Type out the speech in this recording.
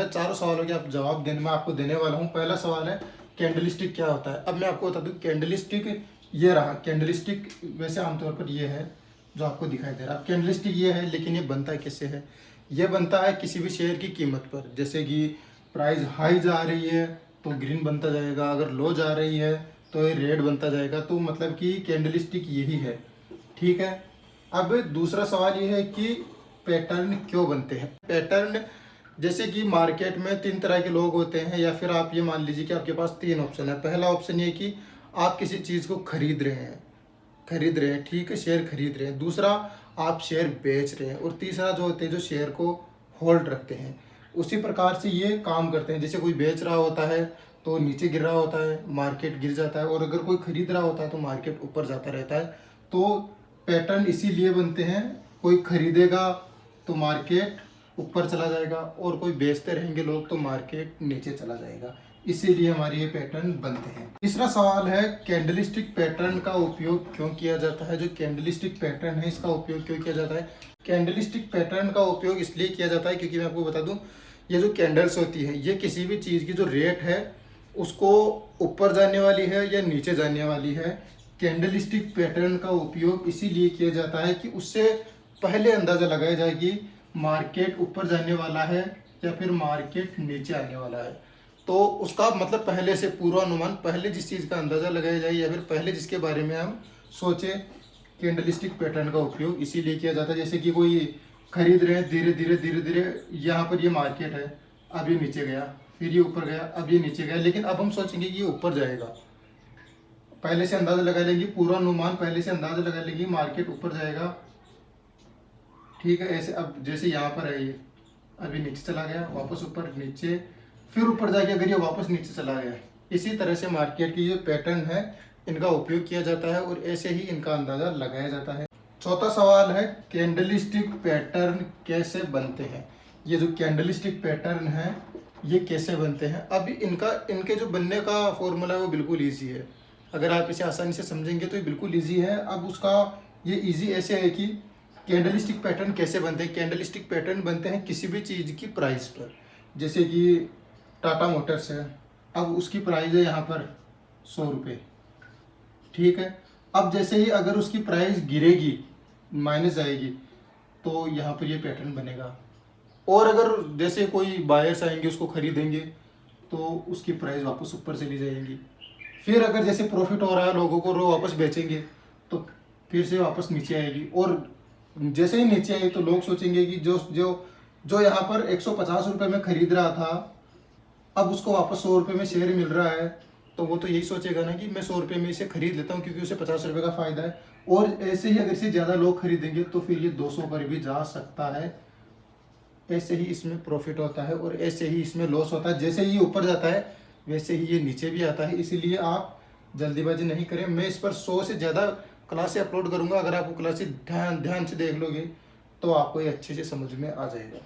चारों सवालों के आप जवाब देने में आपको देने वाला हूँ। पहला सवाल है कैंडलस्टिक क्या होता है। अब मैं आपको बता दूँ कैंडलस्टिक ये रहा। कैंडलस्टिक वैसे आमतौर पर ये है जो आपको दिखाई दे रहा है। कैंडलस्टिक ये है, लेकिन ये बनता कैसे है? ये बनता है किसी भी शेयर की कीमत पर। जैसे कि प्राइस हाई जा रही है तो ग्रीन बनता जाएगा, अगर लो जा रही है तो ये रेड बनता जाएगा। तो मतलब कि कैंडलस्टिक यही है, ठीक है। अब दूसरा सवाल ये है कि पैटर्न क्यों बनते हैं। पैटर्न जैसे कि मार्केट में तीन तरह के लोग होते हैं, या फिर आप ये मान लीजिए कि आपके पास तीन ऑप्शन है। पहला ऑप्शन ये कि आप किसी चीज़ को खरीद रहे हैं, ठीक है, शेयर खरीद रहे हैं। दूसरा आप शेयर बेच रहे हैं। और तीसरा जो होते हैं जो शेयर को होल्ड रखते हैं। उसी प्रकार से ये काम करते हैं। जैसे कोई बेच रहा होता है तो नीचे गिर रहा होता है, मार्केट गिर जाता है, और अगर कोई खरीद रहा होता है तो मार्केट ऊपर जाता रहता है। तो पैटर्न इसीलिए बनते हैं, कोई खरीदेगा तो मार्केट ऊपर चला जाएगा, और कोई बेचते रहेंगे लोग तो मार्केट नीचे चला जाएगा। इसीलिए हमारे ये पैटर्न बनते हैं। तीसरा सवाल है कैंडलस्टिक पैटर्न का उपयोग क्यों किया जाता है। जो कैंडलस्टिक पैटर्न है इसका उपयोग क्यों किया जाता है? कैंडलस्टिक पैटर्न का उपयोग इसलिए किया जाता है क्योंकि मैं आपको बता दूं, ये जो कैंडल्स होती है ये किसी भी चीज़ की जो रेट है उसको ऊपर जाने वाली है या नीचे जाने वाली है। कैंडलस्टिक पैटर्न का उपयोग इसीलिए किया जाता है कि उससे पहले अंदाज़ा लगाया जाए कि मार्केट ऊपर जाने वाला है या फिर मार्केट नीचे आने वाला है। तो उसका मतलब पहले से पूर्वानुमान, पहले जिस चीज़ का अंदाज़ा लगाया जाए या फिर पहले जिसके बारे में हम सोचें, कैंडलस्टिक पैटर्न का उपयोग इसीलिए किया जाता है। जैसे कि कोई खरीद रहे हैं, धीरे धीरे यहाँ पर ये मार्केट है, अब ये नीचे गया, फिर ये ऊपर गया, अब ये नीचे गया, लेकिन अब हम सोचेंगे कि ये ऊपर जाएगा। पहले से अंदाज़ा लगा लेंगे, पूर्वानुमान पहले से अंदाज़ा लगा लेंगे मार्केट ऊपर जाएगा, ठीक है। ऐसे अब जैसे यहाँ पर है ये अभी नीचे चला गया, वापस ऊपर, नीचे, फिर ऊपर जाके अगर ये वापस नीचे चला गया। इसी तरह से मार्केट की जो पैटर्न है इनका उपयोग किया जाता है और ऐसे ही इनका अंदाज़ा लगाया जाता है। चौथा सवाल है कैंडलस्टिक पैटर्न कैसे बनते हैं। ये जो कैंडलस्टिक पैटर्न है ये कैसे बनते हैं। अब इनके जो बनने का फॉर्मूला है वो बिल्कुल ईजी है। अगर आप इसे आसानी से समझेंगे तो ये बिल्कुल ईजी है। अब उसका ये ईजी ऐसे है कि कैंडलस्टिक पैटर्न कैसे बनते हैं। कैंडलस्टिक पैटर्न बनते हैं किसी भी चीज़ की प्राइस पर। जैसे कि टाटा मोटर्स है, अब उसकी प्राइस है यहाँ पर 100 रुपये, ठीक है। अब जैसे ही अगर उसकी प्राइस गिरेगी, माइनस जाएगी, तो यहाँ पर ये पैटर्न बनेगा। और अगर जैसे कोई बायर्स आएंगे उसको खरीदेंगे तो उसकी प्राइस वापस ऊपर चली जाएगी। फिर अगर जैसे प्रॉफिट हो रहा है लोगों को, वो वापस बेचेंगे तो फिर से वापस नीचे आएगी। और जैसे ही नीचे आई तो लोग सोचेंगे कि जो जो जो यहाँ पर 150 रुपये में खरीद रहा था, अब उसको वापस 100 रुपये में शेयर मिल रहा है, तो वो तो यही सोचेगा ना कि मैं 100 रुपये में इसे खरीद लेता हूँ क्योंकि उसे 50 रुपये का फ़ायदा है। और ऐसे ही अगर इसे ज़्यादा लोग खरीदेंगे तो फिर ये 200 पर भी जा सकता है। ऐसे ही इसमें प्रॉफिट होता है और ऐसे ही इसमें लॉस होता है। जैसे ही ऊपर जाता है वैसे ही ये नीचे भी आता है। इसीलिए आप जल्दीबाजी नहीं करें। मैं इस पर 100 से ज़्यादा क्लासें अपलोड करूँगा। अगर आप वो क्लासें ध्यान से देख लोगे तो आपको ये अच्छे से समझ में आ जाएगा।